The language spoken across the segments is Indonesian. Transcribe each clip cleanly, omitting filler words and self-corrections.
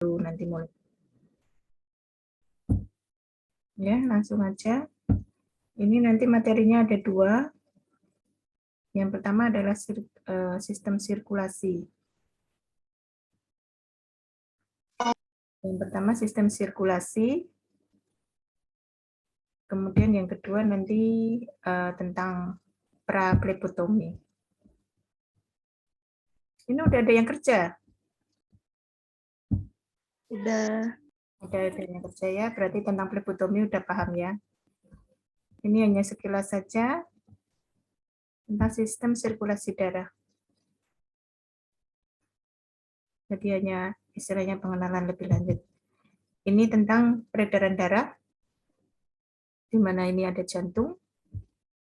nanti mulai. Ya, langsung aja. Ini nanti materinya ada 2. Yang pertama adalah sistem sirkulasi. Yang pertama sistem sirkulasi. Kemudian yang kedua nanti tentang praplebotomi. Ini udah ada yang kerja? Udah. Udah ada yang kerja ya, berarti tentang plebotomi udah paham ya. Ini hanya sekilas saja tentang sistem sirkulasi darah. Jadi hanya istilahnya pengenalan lebih lanjut. Ini tentang peredaran darah, di mana ini ada jantung,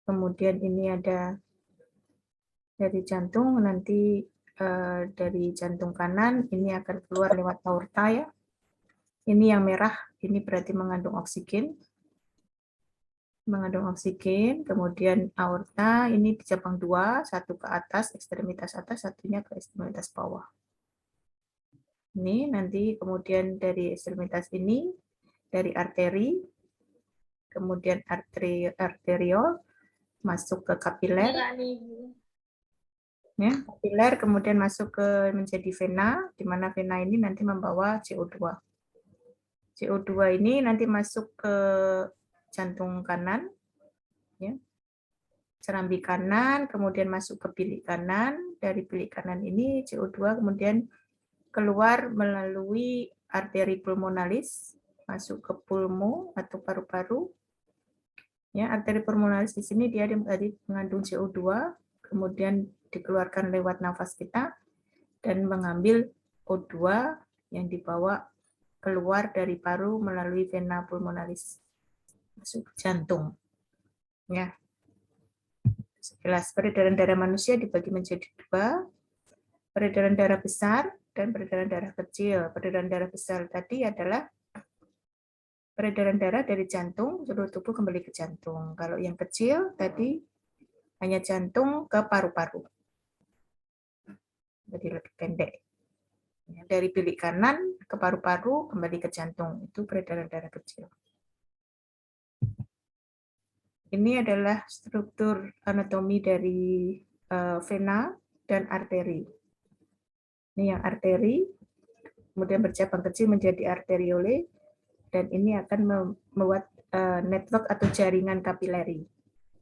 kemudian ini ada dari jantung, nanti dari jantung kanan, ini akan keluar lewat aorta ya. Ini yang merah, ini berarti mengandung oksigen. Mengandung oksigen, kemudian aorta, ini dicabang 2, satu ke atas, ekstremitas atas, satunya ke ekstremitas bawah. Ini nanti kemudian dari ekstremitas ini, dari arteri, kemudian arteriol, masuk ke kapiler, ya, kapiler kemudian masuk ke menjadi vena, di mana vena ini nanti membawa CO2. CO2 ini nanti masuk ke jantung kanan, ya, serambi kanan, kemudian masuk ke bilik kanan, dari bilik kanan ini CO2 kemudian keluar melalui arteri pulmonalis, masuk ke pulmo atau paru-paru. Ya, arteri pulmonalis di sini dia mengandung CO2, kemudian dikeluarkan lewat nafas kita dan mengambil O2 yang dibawa keluar dari paru melalui vena pulmonalis masuk ke jantung. Ya. Sekilas peredaran darah manusia dibagi menjadi 2, peredaran darah besar dan peredaran darah kecil. Peredaran darah besar tadi adalah peredaran darah dari jantung seluruh tubuh kembali ke jantung. Kalau yang kecil tadi hanya jantung ke paru-paru. Jadi lebih pendek. Dari bilik kanan ke paru-paru kembali ke jantung. Itu peredaran darah kecil. Ini adalah struktur anatomi dari vena dan arteri. Ini yang arteri, kemudian bercabang kecil menjadi arteriole, dan ini akan membuat network atau jaringan kapileri.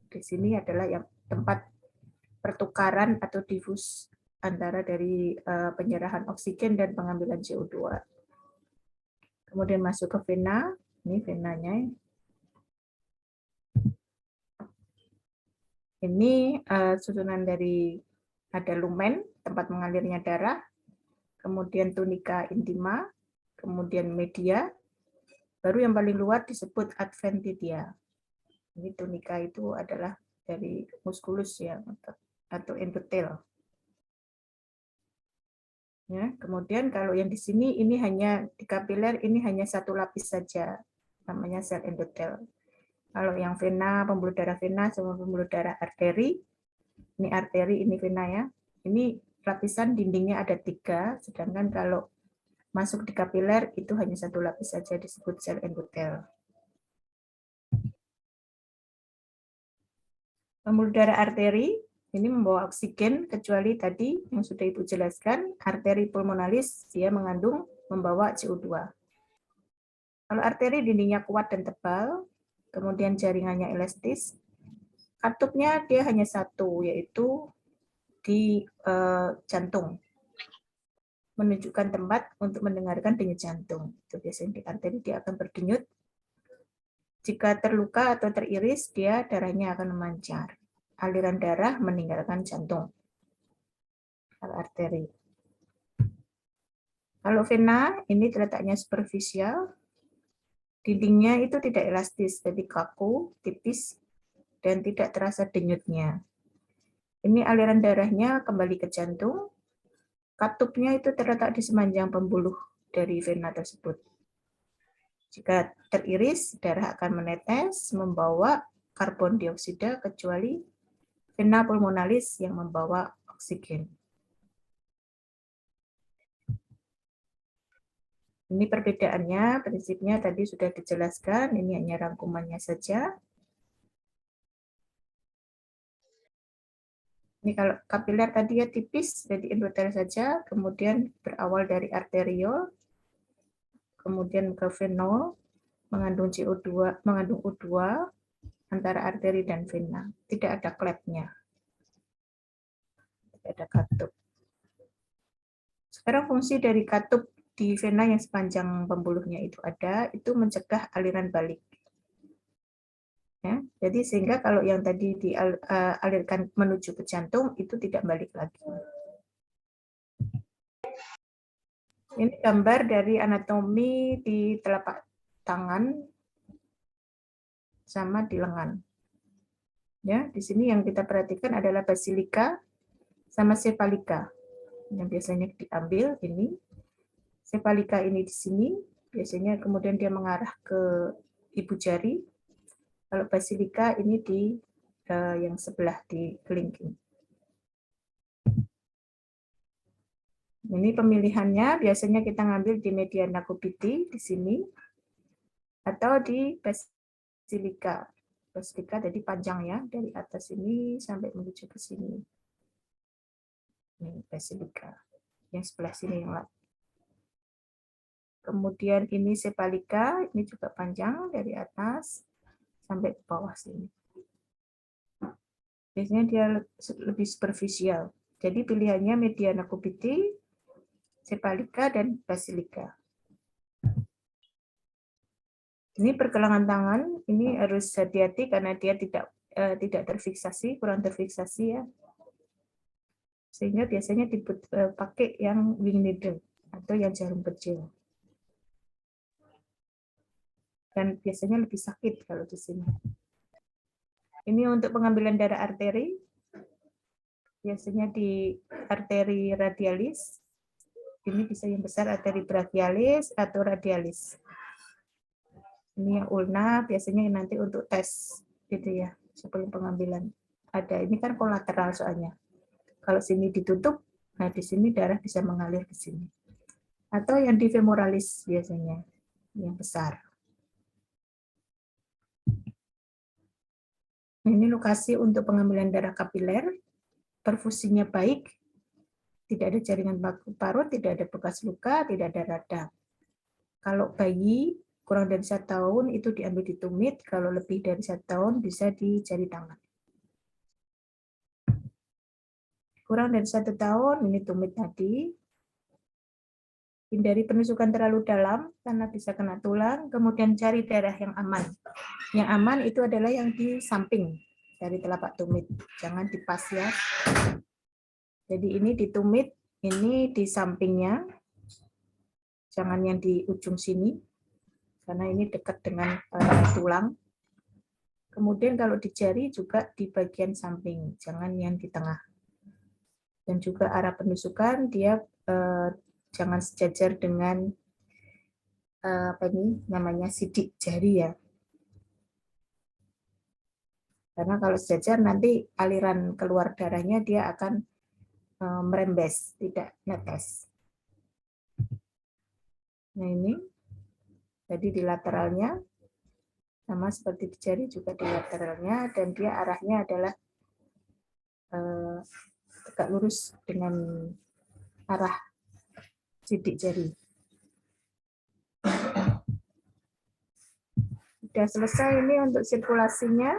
Di sini adalah yang tempat pertukaran atau difus antara dari penyerahan oksigen dan pengambilan CO2. Kemudian masuk ke vena, ini venanya. Ini susunan dari ada lumen, tempat mengalirnya darah, kemudian tunica intima, kemudian media, baru yang paling luar disebut adventitia. Ini tunica itu adalah dari muskulus ya, atau endotel. Ya, kemudian kalau yang di sini ini hanya di kapiler ini hanya satu lapis saja, namanya sel endotel. Kalau yang vena, pembuluh darah vena sama pembuluh darah arteri, ini arteri, ini vena ya. Ini lapisan dindingnya ada 3, sedangkan kalau masuk di kapiler itu hanya satu lapis saja disebut sel endotel. Pembuluh darah arteri ini membawa oksigen, kecuali tadi yang sudah Ibu jelaskan, arteri pulmonalis dia mengandung membawa CO2. Kalau arteri dindingnya kuat dan tebal, kemudian jaringannya elastis, katupnya dia hanya satu, yaitu di jantung, menunjukkan tempat untuk mendengarkan denyut jantung. Itu biasanya di arteri dia akan berdenyut. Jika terluka atau teriris, dia darahnya akan memancar. Aliran darah meninggalkan jantung. Kalau arteri. Kalau vena, ini terletaknya superficial, dindingnya itu tidak elastis, jadi kaku, tipis, dan tidak terasa denyutnya. Ini aliran darahnya kembali ke jantung, katupnya itu terletak di sepanjang pembuluh dari vena tersebut. Jika teriris, darah akan menetes, membawa karbon dioksida, kecuali vena pulmonalis yang membawa oksigen. Ini perbedaannya, prinsipnya tadi sudah dijelaskan, ini hanya rangkumannya saja. Ini kalau kapiler tadi ya tipis, jadi endotel saja, kemudian berawal dari arteriol, kemudian ke venol, mengandung CO2, mengandung O2 antara arteri dan vena. Tidak ada klepnya. Tidak ada katup. Sekarang fungsi dari katup di vena yang sepanjang pembuluhnya itu ada, itu mencegah aliran balik. Ya, jadi sehingga kalau yang tadi dialirkan menuju ke jantung itu tidak balik lagi. Ini gambar dari anatomi di telapak tangan sama di lengan. Ya, di sini yang kita perhatikan adalah basilika sama cephalika. Yang biasanya diambil ini. Cephalika ini di sini, biasanya kemudian dia mengarah ke ibu jari. Kalau basilika ini di yang sebelah di kelingking. Ini pemilihannya biasanya kita ngambil di mediana cupidi di sini atau di basilika. Basilika jadi panjang ya, dari atas ini sampai menuju ke sini. Ini basilika. Yang sebelah sini yang lain. Kemudian ini cephalika, ini juga panjang dari atas sampai ke bawah sini. Biasanya dia lebih superficial. Jadi pilihannya mediana cupidi, cephalika, dan basilika. Ini pergelangan tangan, ini harus hati-hati karena dia tidak terfiksasi, kurang terfiksasi ya. Sehingga biasanya dipakai yang wing needle atau yang jarum kecil. Dan biasanya lebih sakit kalau di sini. Ini untuk pengambilan darah arteri. Biasanya di arteri radialis. Ini bisa yang besar arteri brachialis atau radialis. Ini yang ulna biasanya nanti untuk tes gitu ya, sebelum pengambilan. Ada ini kan kolateral soalnya. Kalau sini ditutup, nah di sini darah bisa mengalir ke sini. Atau yang di femoralis biasanya, yang besar. Ini lokasi untuk pengambilan darah kapiler, perfusinya baik, tidak ada jaringan baku parut, tidak ada bekas luka, tidak ada radang. Kalau bayi kurang dari 1 tahun itu diambil di tumit, kalau lebih dari 1 tahun bisa di jari tangan. Kurang dari 1 tahun, ini tumit tadi. Hindari penusukan terlalu dalam karena bisa kena tulang, kemudian cari darah yang aman. Yang aman itu adalah yang di samping dari telapak tumit, jangan di pas ya. Jadi ini di tumit, ini di sampingnya, jangan yang di ujung sini, karena ini dekat dengan tulang. Kemudian kalau di jari juga di bagian samping, jangan yang di tengah. Dan juga arah penusukan dia jangan sejajar dengan apa ini namanya sidik jari ya. Karena kalau sejajar nanti aliran keluar darahnya dia akan merembes, tidak netes. Nah ini, jadi di lateralnya sama seperti di jari juga di lateralnya, dan dia arahnya adalah tegak lurus dengan arah sidik jari. Sudah selesai ini untuk sirkulasinya.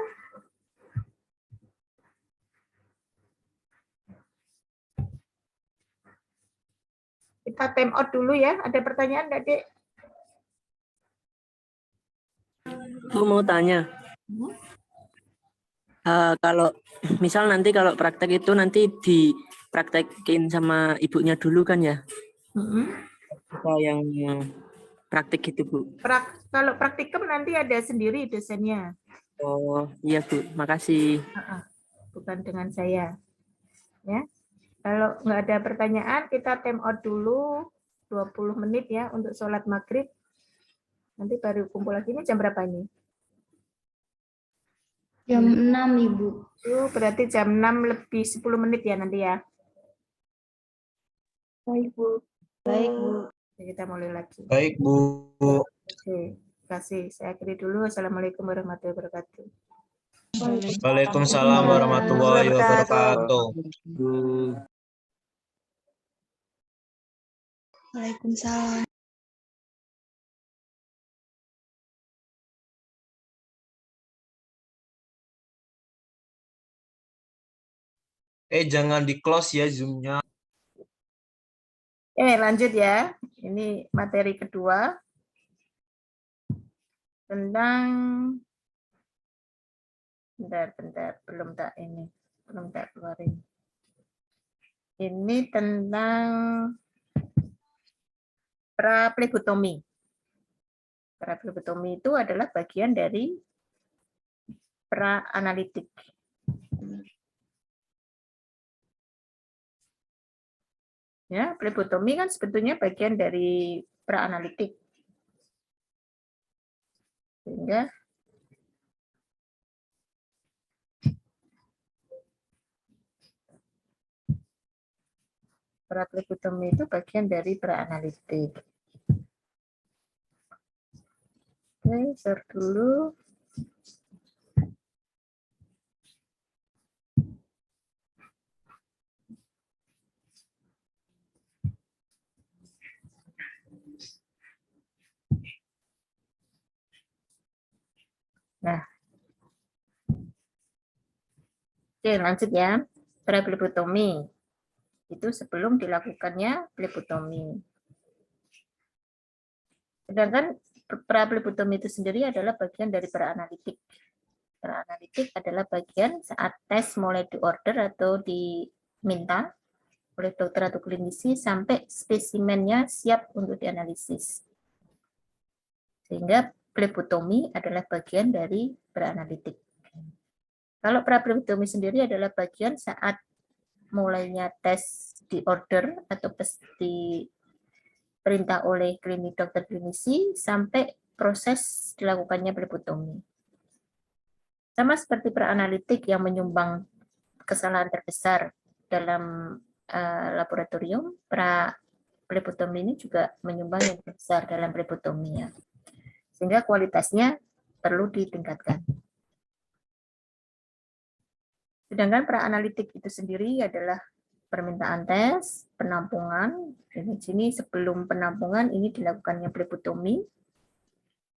Kita time out dulu ya. Ada pertanyaan nggak, Dek? Aku mau tanya. Kalau misal nanti kalau praktek itu nanti dipraktekin sama ibunya dulu kan ya? Apa yang praktik itu, Bu? Kalau praktikum nanti ada sendiri dosennya. Oh iya, Bu. Makasih. Bukan dengan saya. Ya. Kalau nggak ada pertanyaan, kita time out dulu 20 menit ya untuk sholat maghrib. Nanti baru kumpul lagi. Ini jam berapa ini? Jam 6, Ibu. Berarti jam 6 lebih 10 menit ya nanti ya. Baik, Bu. Baik, Bu. Kita mulai lagi. Baik, Bu. Oke, terima kasih. Saya akhiri dulu. Assalamualaikum warahmatullahi wabarakatuh. Waalaikumsalam warahmatullahi wabarakatuh. Waalaikumsalam. Jangan di-close ya Zoom-nya. Lanjut ya. Ini materi kedua tentang bentar, belum tak keluarin. Ini tentang praplebotomi. Praplebotomi itu adalah bagian dari pra-analitik. Ya, plebotomi kan sebetulnya bagian dari pra-analitik. Sehingga praplebotomi itu bagian dari pra-analitik. Oke, share dulu. Nah, oke, lanjut ya. Praplebotomi itu sebelum dilakukannya plebotomi. Sedangkan praplebotomi itu sendiri adalah bagian dari pra-analitik. Pra-analitik adalah bagian saat tes mulai diorder atau diminta oleh dokter atau klinisi sampai spesimennya siap untuk dianalisis. Sehingga plebotomi adalah bagian dari pra-analitik. Kalau praplebotomi sendiri adalah bagian saat mulainya tes diorder atau diperintah oleh klinik dokter klinisi sampai proses dilakukannya plebotomi. Sama seperti pra-analitik yang menyumbang kesalahan terbesar dalam laboratorium, plebotomi ini juga menyumbang yang terbesar dalam plebotominya. Sehingga kualitasnya perlu ditingkatkan. Sedangkan pra-analitik itu sendiri adalah permintaan tes, penampungan. Di sini sebelum penampungan ini dilakukannya plebotomi,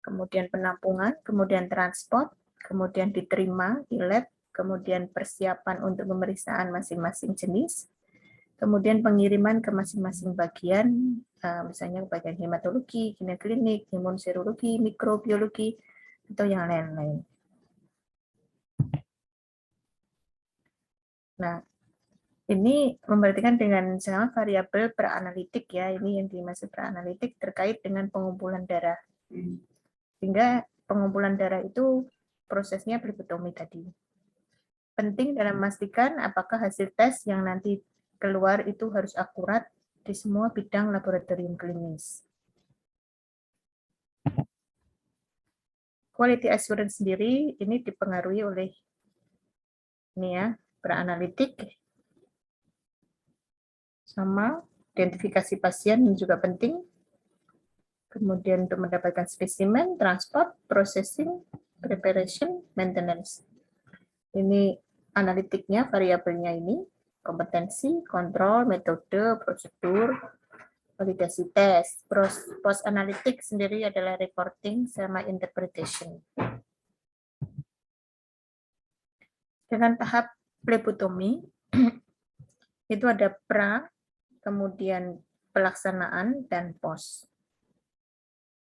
kemudian penampungan, kemudian transport, kemudian diterima di lab, kemudian persiapan untuk pemeriksaan masing-masing jenis, kemudian pengiriman ke masing-masing bagian, misalnya bagian hematologi, gineklinik, imunserologi, mikrobiologi, atau yang lain-lain. Nah, ini memperhatikan dengan sama variabel pra-analitik ya, ini yang dimaksud pra-analitik terkait dengan pengumpulan darah. Sehingga pengumpulan darah itu prosesnya plebotomi tadi. Penting dalam memastikan apakah hasil tes yang nanti keluar itu harus akurat di semua bidang laboratorium klinis. Quality assurance sendiri ini dipengaruhi oleh ini ya, pra-analitik sama identifikasi pasien juga penting. Kemudian untuk mendapatkan spesimen, transport, processing, preparation, maintenance. Ini analitiknya, variabelnya ini, kompetensi, kontrol, metode, prosedur, validasi tes. Post analitik sendiri adalah reporting sama interpretation. Dengan tahap plebotomi, itu ada pra, kemudian pelaksanaan, dan post.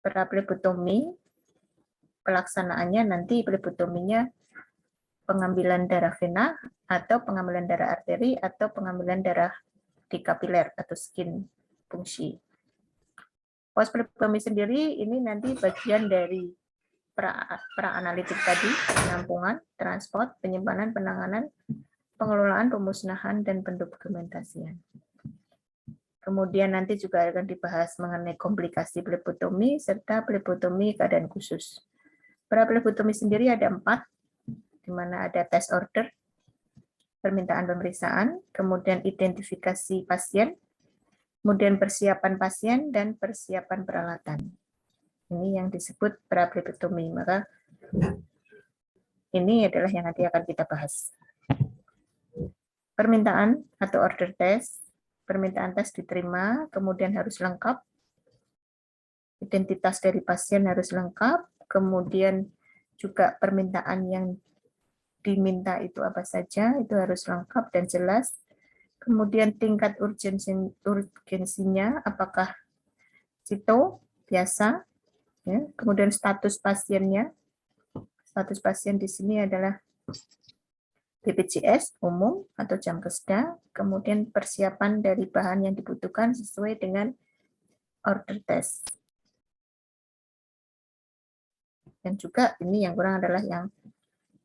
Pra plebotomi, pelaksanaannya nanti plebotominya pengambilan darah vena, atau pengambilan darah arteri, atau pengambilan darah di kapiler atau skin fungsi. Post plebotomi sendiri ini nanti bagian dari pra-analitik tadi, penampungan, transport, penyimpanan, penanganan, pengelolaan, pemusnahan, dan pendokumentasian. Kemudian nanti juga akan dibahas mengenai komplikasi plebotomi serta plebotomi keadaan khusus. Pra-plebotomi sendiri ada 4, di mana ada tes order, permintaan pemeriksaan, kemudian identifikasi pasien, kemudian persiapan pasien dan persiapan peralatan. Ini yang disebut pra-phlebotomi. Maka ini adalah yang nanti akan kita bahas. Permintaan atau order test. Permintaan tes diterima, kemudian harus lengkap. Identitas dari pasien harus lengkap, kemudian juga permintaan yang diminta itu apa saja, itu harus lengkap dan jelas. Kemudian tingkat urgensinya, apakah CITO, biasa, ya. Kemudian status pasiennya. Status pasien di sini adalah BPJS umum atau jam kesda, kemudian persiapan dari bahan yang dibutuhkan sesuai dengan order test. Dan juga ini yang kurang adalah yang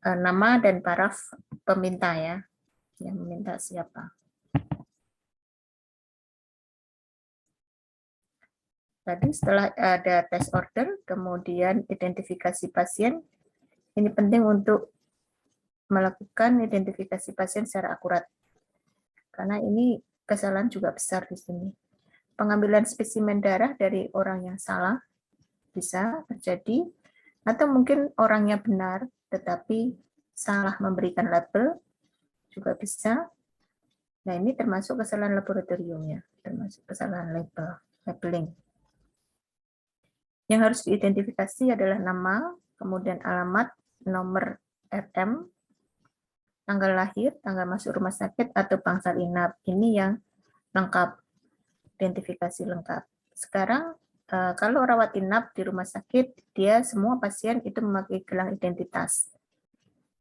nama dan paraf peminta ya, yang meminta siapa. Tadi setelah ada test order, kemudian identifikasi pasien, ini penting untuk melakukan identifikasi pasien secara akurat. Karena ini kesalahan juga besar di sini. Pengambilan spesimen darah dari orang yang salah bisa terjadi, atau mungkin orangnya benar, tetapi salah memberikan label juga bisa. Nah, ini termasuk kesalahan laboratoriumnya, termasuk kesalahan labeling. Yang harus diidentifikasi adalah nama, kemudian alamat, nomor RM, tanggal lahir, tanggal masuk rumah sakit, atau bangsal inap. Ini yang lengkap, identifikasi lengkap. Sekarang, kalau rawat inap di rumah sakit, dia semua pasien itu memakai gelang identitas.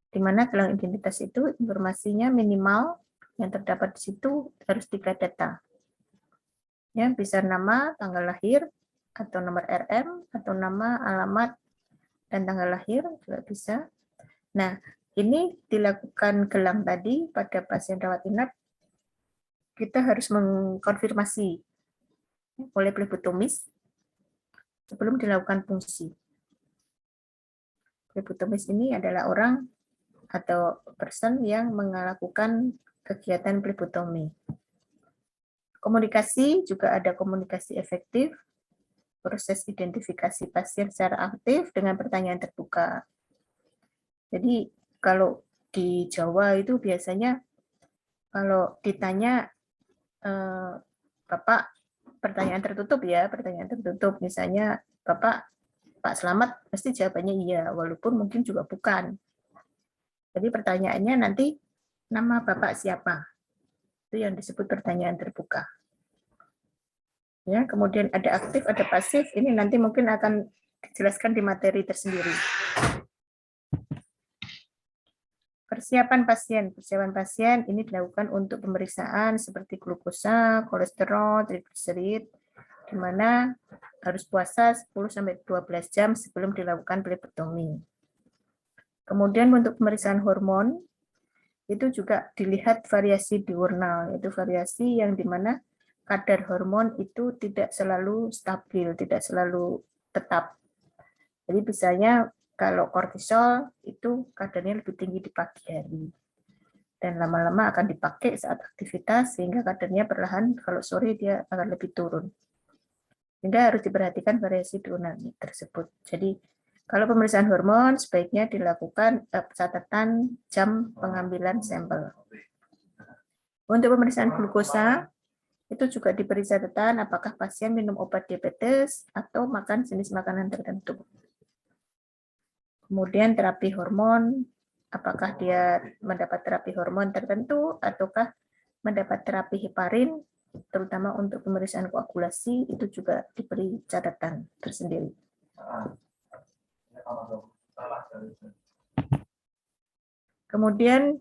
Di mana gelang identitas itu informasinya minimal yang terdapat di situ harus 3 data. Ya, bisa nama, tanggal lahir, atau nomor RM, atau nama, alamat, dan tanggal lahir juga bisa. Nah, ini dilakukan gelang tadi pada pasien rawat inap, kita harus mengkonfirmasi oleh phlebotomis sebelum dilakukan fungsi. Phlebotomis ini adalah orang atau person yang melakukan kegiatan phlebotomi. Komunikasi juga ada komunikasi efektif, proses identifikasi pasien secara aktif dengan pertanyaan terbuka. Jadi kalau di Jawa itu biasanya kalau ditanya Bapak, pertanyaan tertutup ya, pertanyaan tertutup. Misalnya Bapak, Pak Slamet, pasti jawabannya iya, walaupun mungkin juga bukan. Jadi pertanyaannya nanti nama Bapak siapa? Itu yang disebut pertanyaan terbuka. Ya, kemudian ada aktif, ada pasif. Ini nanti mungkin akan dijelaskan di materi tersendiri. Persiapan pasien ini dilakukan untuk pemeriksaan seperti glukosa, kolesterol, trigliserid, di mana harus puasa 10-12 jam sebelum dilakukan phlebotomi. Kemudian untuk pemeriksaan hormon, itu juga dilihat variasi diurnal, yaitu variasi yang di mana kadar hormon itu tidak selalu stabil, tidak selalu tetap. Jadi misalnya kalau kortisol itu kadarnya lebih tinggi di pagi hari. Dan lama-lama akan dipakai saat aktivitas sehingga kadarnya perlahan kalau sore dia akan lebih turun. Sehingga harus diperhatikan variasi diurnal tersebut. Jadi kalau pemeriksaan hormon sebaiknya dilakukan catatan jam pengambilan sampel. Untuk pemeriksaan glukosa itu juga diberi catatan apakah pasien minum obat diabetes atau makan jenis makanan tertentu. Kemudian terapi hormon, apakah dia mendapat terapi hormon tertentu ataukah mendapat terapi heparin, terutama untuk pemeriksaan koagulasi, itu juga diberi catatan tersendiri. Kemudian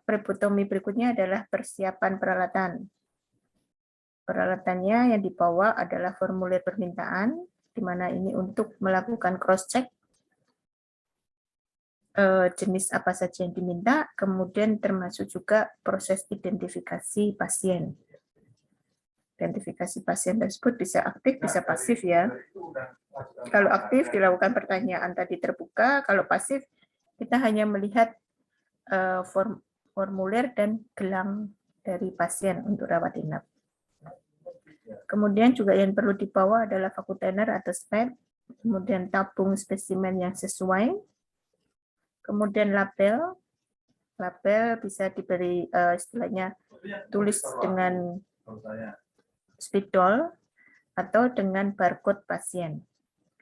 phlebotomi berikutnya adalah persiapan peralatan. Peralatannya yang dibawa adalah formulir permintaan, di mana ini untuk melakukan cross-check jenis apa saja yang diminta, kemudian termasuk juga proses identifikasi pasien. Identifikasi pasien tersebut bisa aktif, bisa pasif ya. Kalau aktif dilakukan pertanyaan tadi terbuka, kalau pasif kita hanya melihat formulir dan gelang dari pasien untuk rawat inap. Kemudian juga yang perlu dibawa adalah vakutener atau SPED, kemudian tabung spesimen yang sesuai, kemudian label. Label bisa diberi istilahnya tulis dengan spidol atau dengan barcode pasien.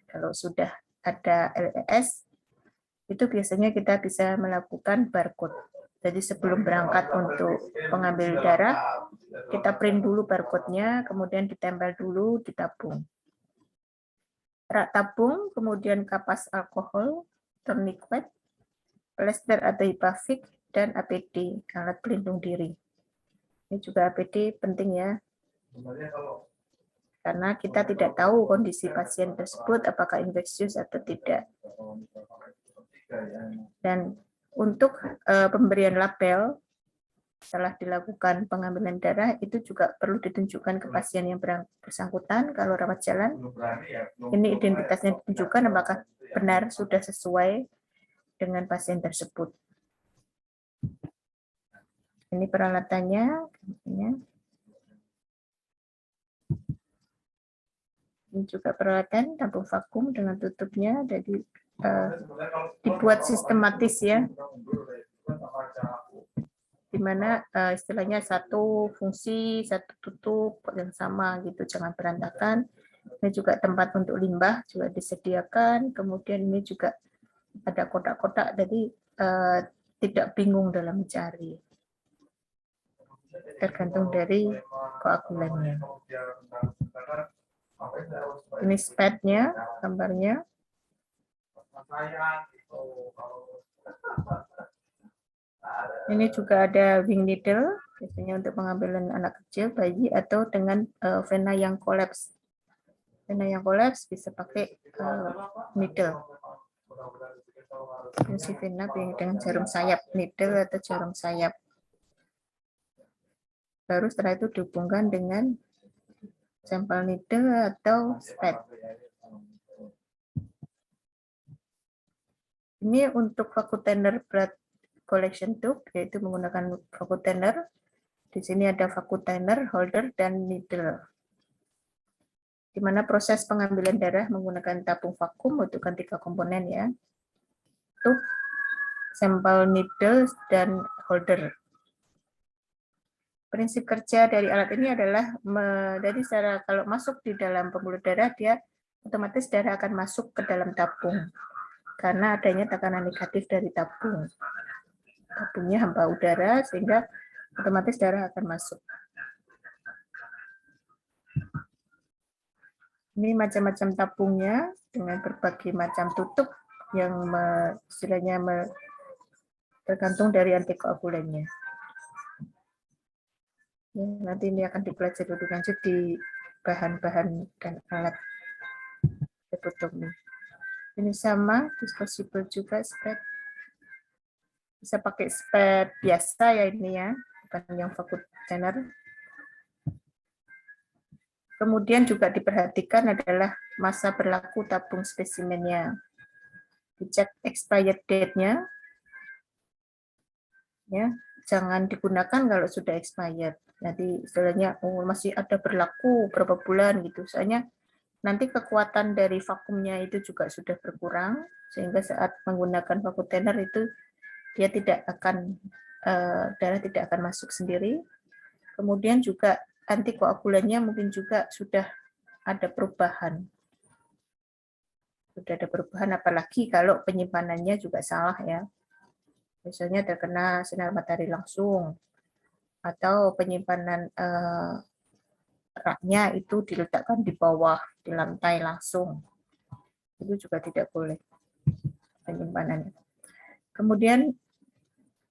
Kalau sudah ada LES, itu biasanya kita bisa melakukan barcode. Jadi sebelum berangkat untuk pengambil darah, kita print dulu barcode-nya, kemudian ditempel dulu di tabung. Rak tabung, kemudian kapas alkohol, tourniquet, plester atau hipavik, dan APD, alat pelindung diri. Ini juga APD penting ya, karena kita tidak tahu kondisi pasien tersebut apakah infeksius atau tidak. Dan untuk pemberian label setelah dilakukan pengambilan darah itu juga perlu ditunjukkan ke pasien yang bersangkutan kalau rawat jalan. Ini identitasnya ditunjukkan apakah benar sudah sesuai dengan pasien tersebut. Ini peralatannya. Ini juga peralatan tabung vakum dengan tutupnya, jadi dibuat sistematis ya, di mana istilahnya satu fungsi, satu tutup yang sama gitu, jangan berantakan. Ini juga tempat untuk limbah juga disediakan, kemudian ini juga ada kotak-kotak, jadi tidak bingung dalam mencari, tergantung dari koagulannya. Ini SPED-nya, gambarnya. Ini juga ada wing needle, biasanya untuk pengambilan anak kecil, bayi, atau dengan vena yang kolaps. Vena yang kolaps bisa pakai needle. Fungsi vena dengan jarum sayap, needle atau jarum sayap. Baru setelah itu dihubungkan dengan sampel needle atau SPED. Ini untuk vakutener blood collection tube, yaitu menggunakan vakutener. Di sini ada vakutener, holder, dan needle. Di mana proses pengambilan darah menggunakan tabung vakum membutuhkan 3 komponen ya. Tube, sampel needle, dan holder. Prinsip kerja dari alat ini adalah dari secara kalau masuk di dalam pembuluh darah, dia otomatis darah akan masuk ke dalam tabung karena adanya tekanan negatif dari tabung. Tabungnya hampa udara sehingga otomatis darah akan masuk. Ini macam-macam tabungnya dengan berbagai macam tutup yang istilahnya tergantung dari antikoagulannya. Nanti ini akan dipelajari lebih lanjut di bahan-bahan dan alat phlebotomi. Ini sama, disposable juga SPED. Bisa pakai SPED biasa ya ini ya, bukan yang vakutener. Kemudian juga diperhatikan adalah masa berlaku tabung spesimennya. Dicek expired date-nya. Ya, jangan digunakan kalau sudah expired. Nanti istilahnya masih ada berlaku berapa bulan gitu. Soalnya nanti kekuatan dari vakumnya itu juga sudah berkurang sehingga saat menggunakan vakutener itu dia tidak akan darah tidak akan masuk sendiri. Kemudian juga antikoagulannya mungkin juga sudah ada perubahan. Sudah ada perubahan apalagi kalau penyimpanannya juga salah ya. Misalnya terkena sinar matahari langsung atau penyimpanan raknya itu diletakkan di bawah di lantai langsung, itu juga tidak boleh penyimpanannya. Kemudian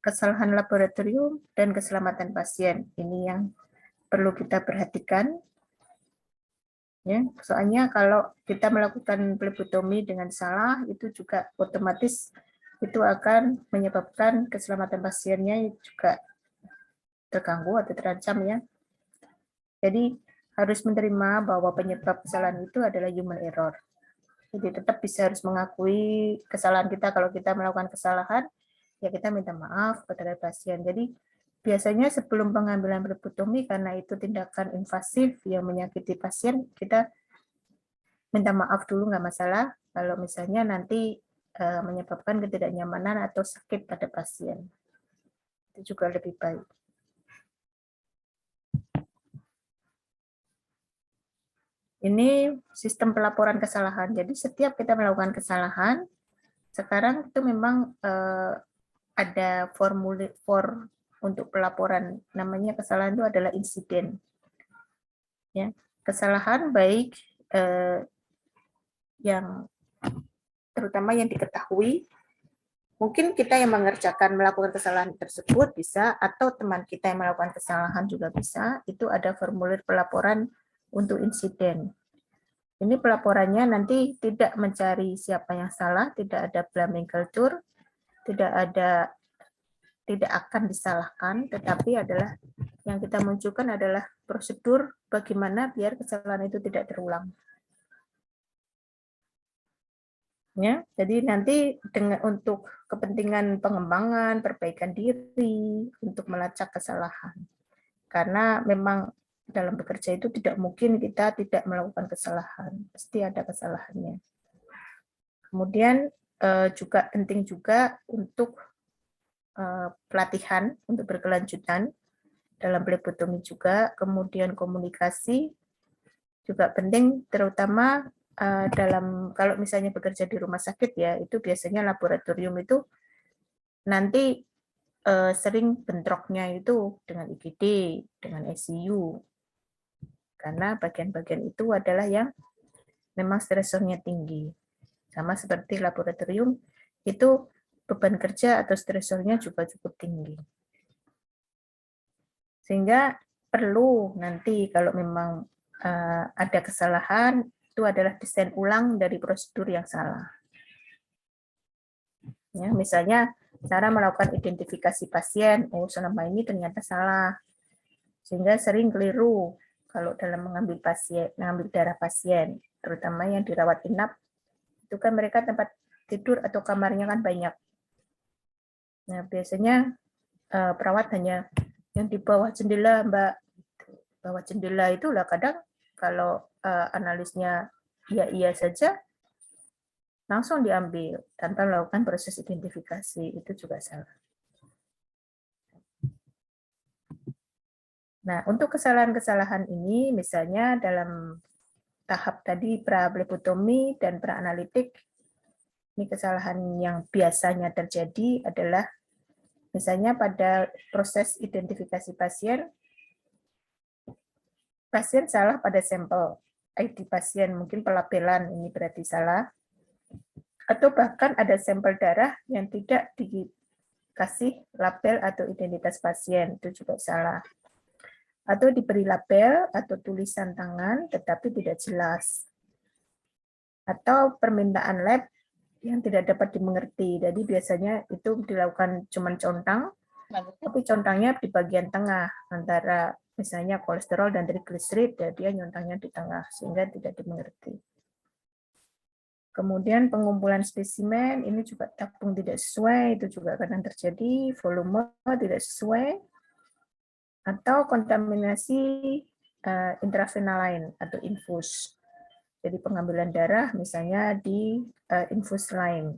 kesalahan laboratorium dan keselamatan pasien ini yang perlu kita perhatikan ya, soalnya kalau kita melakukan phlebotomi dengan salah itu juga otomatis itu akan menyebabkan keselamatan pasiennya juga terganggu atau terancam ya. Jadi harus menerima bahwa penyebab kesalahan itu adalah human error. Jadi tetap bisa harus mengakui kesalahan kita. Kalau kita melakukan kesalahan, ya kita minta maaf kepada pasien. Jadi biasanya sebelum pengambilan phlebotomi, karena itu tindakan invasif yang menyakiti pasien, kita minta maaf dulu, nggak masalah. Kalau misalnya nanti menyebabkan ketidaknyamanan atau sakit pada pasien, itu juga lebih baik. Ini sistem pelaporan kesalahan. Jadi setiap kita melakukan kesalahan, sekarang itu memang ada formulir untuk pelaporan. Namanya kesalahan itu adalah insiden. Ya, kesalahan baik yang terutama yang diketahui. Mungkin kita yang mengerjakan melakukan kesalahan tersebut bisa, atau teman kita yang melakukan kesalahan juga bisa. Itu ada formulir pelaporan untuk insiden. Ini pelaporannya nanti tidak mencari siapa yang salah, tidak ada blaming culture, tidak akan disalahkan, tetapi adalah yang kita munculkan adalah prosedur bagaimana biar kesalahan itu tidak terulang. Ya, jadi nanti untuk kepentingan pengembangan, perbaikan diri, untuk melacak kesalahan. Karena memang dalam bekerja itu tidak mungkin kita tidak melakukan kesalahan, pasti ada kesalahannya. Kemudian juga penting juga untuk pelatihan untuk berkelanjutan dalam phlebotomi juga, kemudian komunikasi juga penting, terutama dalam kalau misalnya bekerja di rumah sakit ya, itu biasanya laboratorium itu nanti sering bentroknya itu dengan IGD, dengan ICU, karena bagian-bagian itu adalah yang memang stresornya tinggi. Sama seperti laboratorium, itu beban kerja atau stresornya juga cukup tinggi. Sehingga perlu nanti kalau memang ada kesalahan, itu adalah desain ulang dari prosedur yang salah. Ya, misalnya cara melakukan identifikasi pasien, oh selama ini ternyata salah, sehingga sering keliru kalau dalam mengambil darah pasien, terutama yang dirawat inap, itu kan mereka tempat tidur atau kamarnya kan banyak. Nah, biasanya perawat hanya yang di bawah jendela, Mbak. Bawah jendela itulah kadang kalau analisnya iya saja, langsung diambil tanpa melakukan proses identifikasi, itu juga salah. Nah, untuk kesalahan-kesalahan ini, misalnya dalam tahap tadi pra-phlebotomi dan pra-analitik, ini kesalahan yang biasanya terjadi adalah misalnya pada proses identifikasi pasien salah pada sampel ID pasien, mungkin pelabelan ini berarti salah, atau bahkan ada sampel darah yang tidak dikasih label atau identitas pasien, itu juga salah. Atau diberi label atau tulisan tangan tetapi tidak jelas. Atau permintaan lab yang tidak dapat dimengerti. Jadi biasanya itu dilakukan cuma contang, tapi contangnya di bagian tengah antara misalnya kolesterol dan trigliserid, dan dia nyontangnya di tengah sehingga tidak dimengerti. Kemudian pengumpulan spesimen ini juga tabung tidak sesuai, itu juga kadang terjadi, volume tidak sesuai, atau kontaminasi intravenal lain atau infus. Jadi pengambilan darah misalnya di infus lain,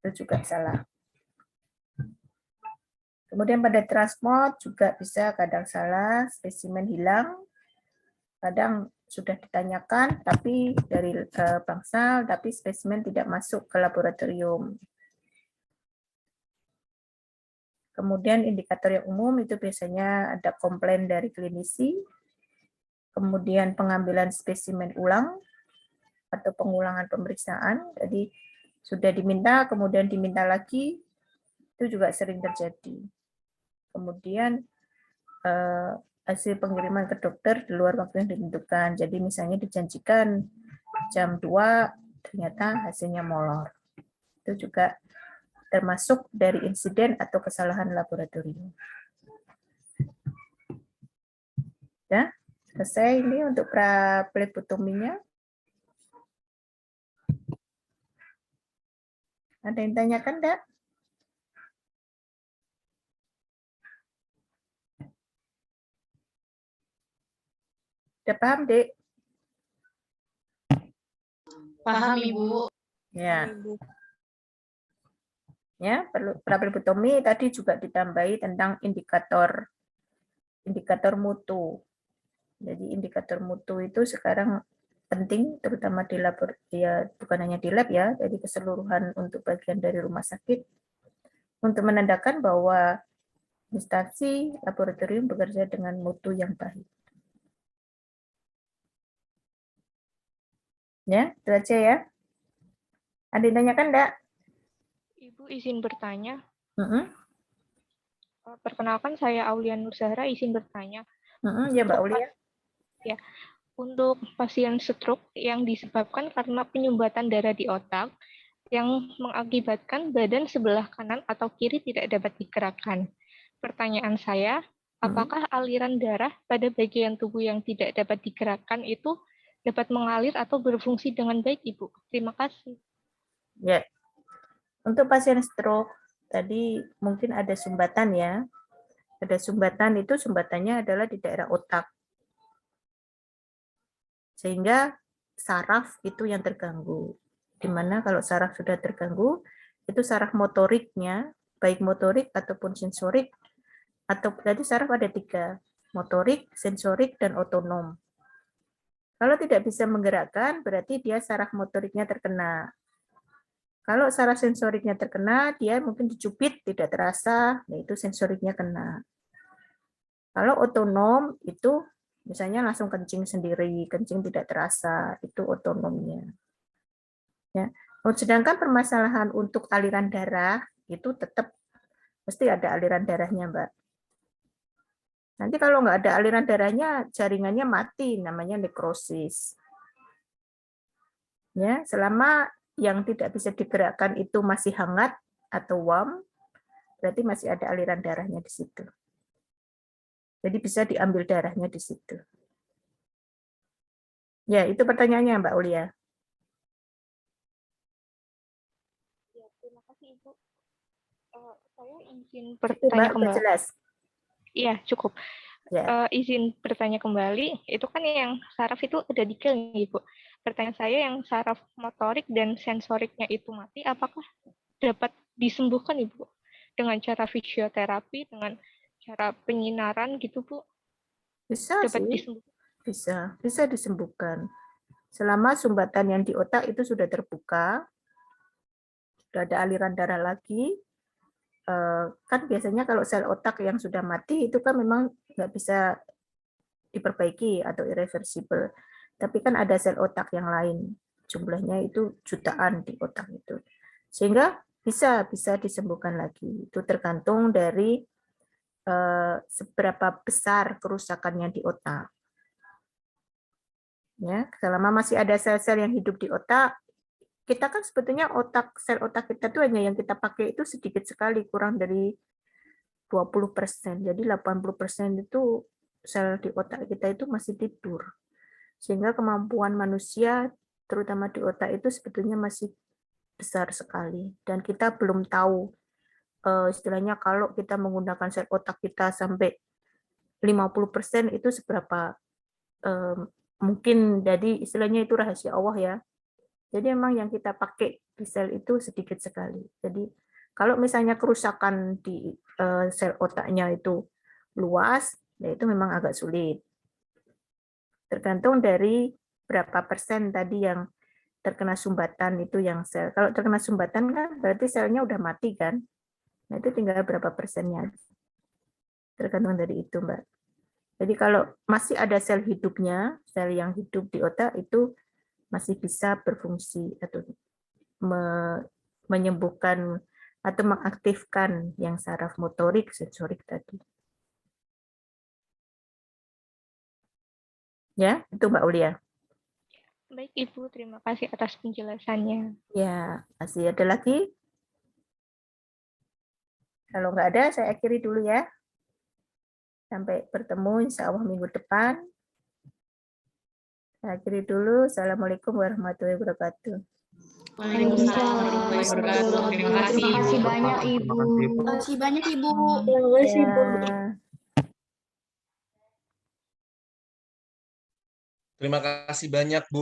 itu juga salah. Kemudian pada transport juga bisa kadang salah, spesimen hilang, kadang sudah ditanyakan tapi dari bangsal, tapi spesimen tidak masuk ke laboratorium. Kemudian indikator yang umum itu biasanya ada komplain dari klinisi, kemudian pengambilan spesimen ulang atau pengulangan pemeriksaan, jadi sudah diminta, kemudian diminta lagi, itu juga sering terjadi. Kemudian hasil pengiriman ke dokter di luar waktu yang ditentukan. Jadi misalnya dijanjikan jam 2, ternyata hasilnya molor. Itu juga termasuk dari insiden atau kesalahan laboratorium. Ya, selesai ini untuk pra-phlebotominya. Ada yang tanyakan, enggak? Udah paham, Dek? Paham, Ibu. Ya. Ya, perlu plebotomi tadi juga ditambahi tentang indikator mutu. Jadi indikator mutu itu sekarang penting, terutama di lab, ya bukan hanya di lab ya, jadi keseluruhan untuk bagian dari rumah sakit untuk menandakan bahwa instansi laboratorium bekerja dengan mutu yang baik. Ya, itu aja ya. Ada yang tanyakan enggak? Ibu izin bertanya. Mm-mm. Perkenalkan saya Aulia Nur Zahra, izin bertanya. Ya, Mbak Uli ya. Ya, untuk pasien stroke yang disebabkan karena penyumbatan darah di otak yang mengakibatkan badan sebelah kanan atau kiri tidak dapat digerakkan. Pertanyaan saya, apakah aliran darah pada bagian tubuh yang tidak dapat digerakkan itu dapat mengalir atau berfungsi dengan baik, Ibu? Terima kasih. Ya. Untuk pasien stroke tadi mungkin ada sumbatan ya. Ada sumbatan, itu sumbatannya adalah di daerah otak. Sehingga saraf itu yang terganggu. Dimana kalau saraf sudah terganggu, itu saraf motoriknya, baik motorik ataupun sensorik, atau tadi saraf ada 3, motorik, sensorik, dan otonom. Kalau tidak bisa menggerakkan, berarti dia saraf motoriknya terkena. Kalau saraf sensoriknya terkena, dia mungkin dicubit, tidak terasa, yaitu sensoriknya kena. Kalau otonom itu misalnya langsung kencing sendiri, kencing tidak terasa, itu otonomnya. Ya. Sedangkan permasalahan untuk aliran darah itu tetap mesti ada aliran darahnya, Mbak. Nanti kalau nggak ada aliran darahnya, jaringannya mati, namanya nekrosis. Ya, selama yang tidak bisa digerakkan itu masih hangat atau warm, berarti masih ada aliran darahnya di situ. Jadi bisa diambil darahnya di situ. Ya, itu pertanyaannya, Mbak Ulia. Ya, terima kasih, Ibu. Saya izin bertanya kembali. Jelas. Iya, cukup. Ya. Izin bertanya kembali, itu kan yang saraf itu ada 3, Ibu. Pertanyaan saya yang saraf motorik dan sensoriknya itu mati, apakah dapat disembuhkan, Ibu? Dengan cara fisioterapi, dengan cara penyinaran gitu, Bu? Bisa dapat sih. disembuhkan? Bisa disembuhkan. Selama sumbatan yang di otak itu sudah terbuka, sudah ada aliran darah lagi, kan biasanya kalau sel otak yang sudah mati itu kan memang nggak bisa diperbaiki atau irreversible. Tapi kan ada sel otak yang lain, jumlahnya itu jutaan di otak itu. Sehingga bisa disembuhkan lagi. Itu tergantung dari seberapa besar kerusakannya di otak. Ya, selama masih ada sel-sel yang hidup di otak, kita kan sebetulnya sel otak kita tuh hanya yang kita pakai itu sedikit sekali, kurang dari 20%. Jadi 80% itu sel di otak kita itu masih tidur. Sehingga kemampuan manusia, terutama di otak itu sebetulnya masih besar sekali. Dan kita belum tahu, istilahnya kalau kita menggunakan sel otak kita sampai 50% itu seberapa mungkin, jadi istilahnya itu rahasia Allah ya. Jadi memang yang kita pakai di sel itu sedikit sekali. Jadi kalau misalnya kerusakan di sel otaknya itu luas, ya itu memang agak sulit. Tergantung dari berapa persen tadi yang terkena sumbatan itu yang sel. Kalau terkena sumbatan kan berarti selnya udah mati kan. Nah itu tinggal berapa persennya. Tergantung dari itu, Mbak. Jadi kalau masih ada sel hidupnya, sel yang hidup di otak itu masih bisa berfungsi atau menyembuhkan atau mengaktifkan yang saraf motorik, sensorik tadi. Ya, itu Mbak Ulia. Baik, Ibu. Terima kasih atas penjelasannya. Ya, masih ada lagi? Kalau nggak ada, saya akhiri dulu ya. Sampai bertemu insya Allah minggu depan. Saya akhiri dulu. Assalamualaikum warahmatullahi wabarakatuh. Waalaikumsalam warahmatullahi wabarakatuh. Terima kasih banyak, Ibu. Terima kasih banyak, Ibu. Ya. Terima kasih banyak, Bu.